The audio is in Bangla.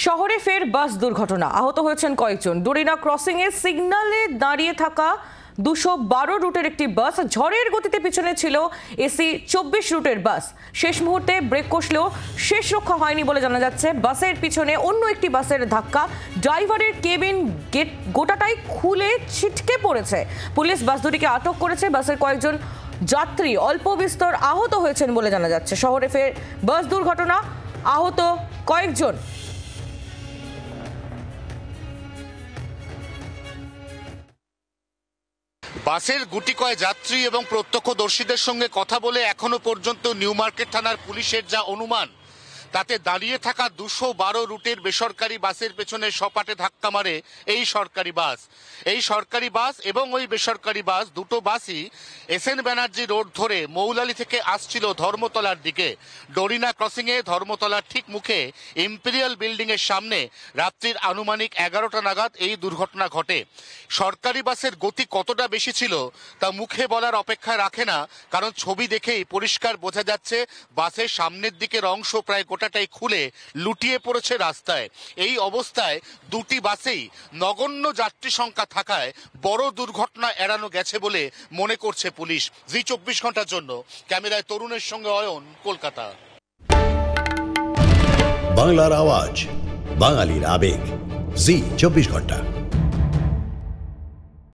শহরে ফের বাস দুর্ঘটনা, আহত হয়েছেন কয়েকজন। ডোরিনা ক্রসিং এ সিগন্যালে দাঁড়িয়ে থাকা 212 রুটের একটি বাস ঝড়ের গতিতে পিছনে ছিল এসি 24 রুটের বাস। শেষ মুহূর্তে ব্রেক কষলেও শেষ রক্ষা হয়নি বলে জানা যাচ্ছে। বাসের পিছনে অন্য একটি বাসের ধাক্কা, ড্রাইভারের কেবিন গেট গোটাটাই খুলে ছিটকে পড়েছে। পুলিশ বাস দুটিকে আটক করেছে। বাসের কয়েকজন যাত্রী অল্প বিস্তর আহত হয়েছেন বলে জানা যাচ্ছে। শহরে ফের বাস দুর্ঘটনা, আহত কয়েকজন। বাসের গুটি কয় যাত্রী এবং প্রত্যক্ষদর্শীদের সঙ্গে কথা বলে এখনো পর্যন্ত নিউ মার্কেট থানার পুলিশের যা অনুমান, তাতে দাঁড়িয়ে থাকা 212 রুটের বেসরকারি বাসের পেছনে সপাটে ধাক্কা মারে এই সরকারি বাস। এই সরকারি বাস এবং ওই বেসরকারি বাস, দুটো বাসই এসএন ব্যানার্জি রোড ধরে মৌলালি থেকে আসছিল ধর্মতলার দিকে। ডোরিনা ক্রসিংয়ে ধর্মতলার ঠিক মুখে ইম্পেরিয়াল বিল্ডিং এর সামনে রাত্রির আনুমানিক 11টা নাগাদ এই দুর্ঘটনা ঘটে। সরকারি বাসের গতি কতটা বেশি ছিল তা মুখে বলার অপেক্ষা রাখে না, কারণ ছবি দেখেই পরিষ্কার বোঝা যাচ্ছে বাসের সামনের দিকের অংশ প্রায় গোটাটাই খুলে লুটিয়ে পড়েছে রাস্তায়। এই অবস্থায় দুটি বাসেই নগণ্য যাত্রী সংখ্যা থাকায় বড় দুর্ঘটনা এড়ানো গেছে বলে মনে করছে পুলিশ। জি 24 ঘন্টার জন্য ক্যামেরায় তরুণের সঙ্গে অয়ন, কলকাতা। বাংলার আওয়াজ, বাঙালির আবেগ, জি 24 ঘন্টা।